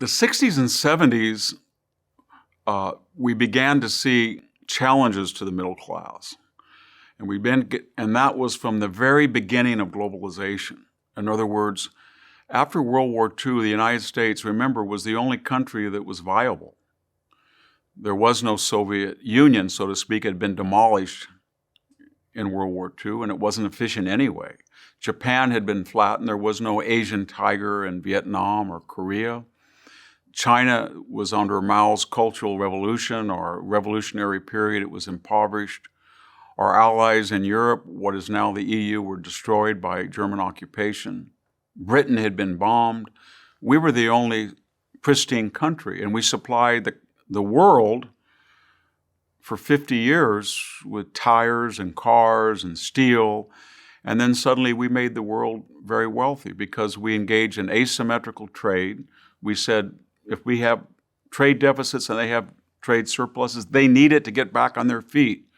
The 60s and 70s, we began to see challenges to the middle class. And that was from the very beginning of globalization. In other words, after World War II, the United States, remember, was the only country that was viable. There was no Soviet Union, so to speak. It had been demolished in World War II, and it wasn't efficient anyway. Japan had been flattened. There was no Asian tiger in Vietnam or Korea. China was under Mao's Cultural Revolution or revolutionary period. It was impoverished. Our allies in Europe, what is now the EU, were destroyed by German occupation. Britain had been bombed. We were the only pristine country, and we supplied the world for 50 years with tires and cars and steel. And then suddenly we made the world very wealthy because we engaged in asymmetrical trade. We said, if we have trade deficits and they have trade surpluses, they need it to get back on their feet.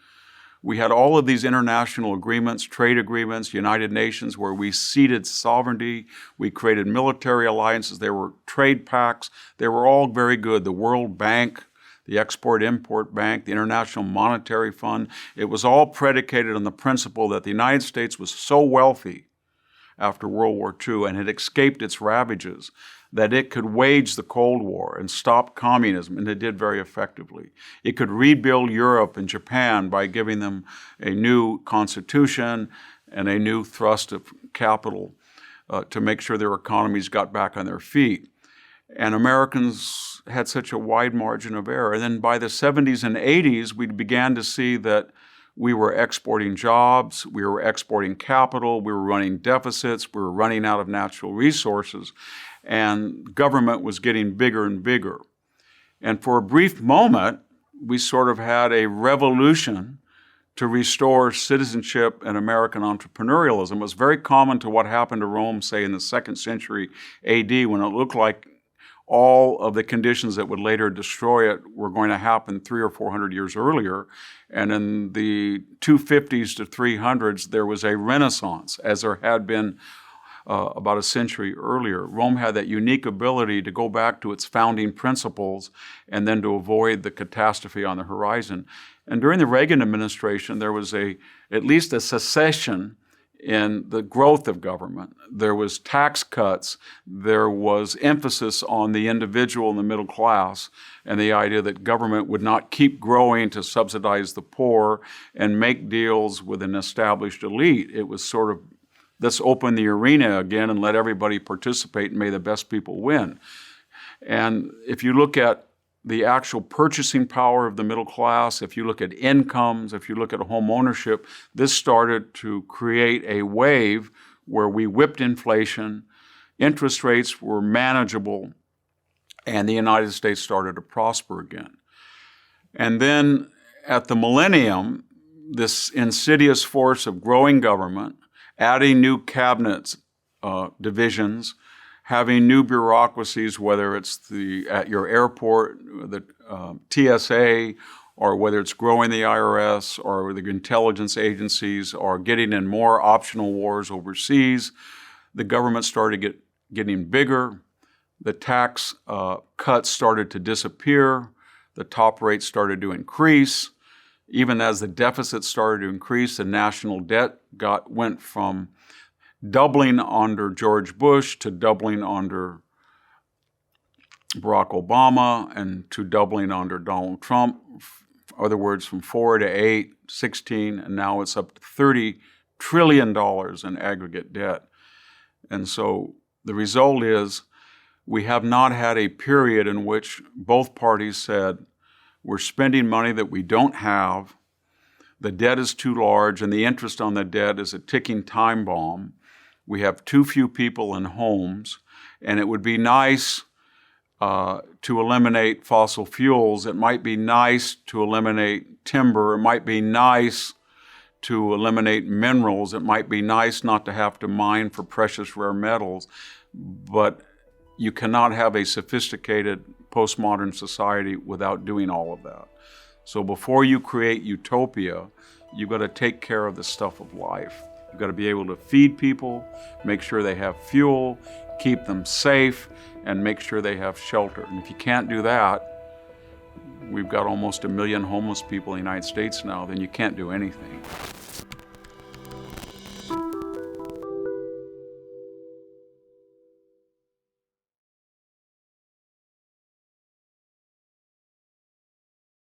We had all of these international agreements, trade agreements, United Nations, where we ceded sovereignty. We created military alliances. There were trade pacts. They were all very good. The World Bank, the Export-Import Bank, the International Monetary Fund. It was all predicated on the principle that the United States was so wealthy after World War II and had escaped its ravages that it could wage the Cold War and stop communism, and it did very effectively. It could rebuild Europe and Japan by giving them a new constitution and a new thrust of capital to make sure their economies got back on their feet. And Americans had such a wide margin of error. And then by the 70s and 80s, we began to see that we were exporting jobs, we were exporting capital, we were running deficits, we were running out of natural resources, and government was getting bigger and bigger. And for a brief moment, we sort of had a revolution to restore citizenship and American entrepreneurialism. It was very common to what happened to Rome, say, in the 2nd century AD, when it looked like all of the conditions that would later destroy it were going to happen 300 or 400 years earlier. And in the 250s to 300s, there was a renaissance, as there had been about a century earlier. Rome had that unique ability to go back to its founding principles and then to avoid the catastrophe on the horizon. And during the Reagan administration, there was at least a cessation in the growth of government. There was tax cuts. There was emphasis on the individual and the middle class, and the idea that government would not keep growing to subsidize the poor and make deals with an established elite. It was sort of, let's open the arena again and let everybody participate and may the best people win. And if you look at the actual purchasing power of the middle class, if you look at incomes, if you look at home ownership, this started to create a wave where we whipped inflation, interest rates were manageable, and the United States started to prosper again. And then at the millennium, this insidious force of growing government, adding new cabinet divisions, having new bureaucracies, whether it's at your airport, the TSA, or whether it's growing the IRS or the intelligence agencies, or getting in more optional wars overseas, the government started getting bigger. The tax cuts started to disappear. The top rates started to increase. Even as the deficit started to increase, the national debt went from doubling under George Bush to doubling under Barack Obama and to doubling under Donald Trump. In other words, from 4 to 8, 16, and now it's up to $30 trillion in aggregate debt. And so the result is we have not had a period in which both parties said, we're spending money that we don't have, the debt is too large, and the interest on the debt is a ticking time bomb. We have too few people in homes, and it would be nice to eliminate fossil fuels. It might be nice to eliminate timber. It might be nice to eliminate minerals. It might be nice not to have to mine for precious rare metals. But you cannot have a sophisticated postmodern society without doing all of that. So before you create utopia, you've got to take care of the stuff of life. You've got to be able to feed people, make sure they have fuel, keep them safe, and make sure they have shelter. And if you can't do that, we've got almost 1 million homeless people in the United States now, then you can't do anything.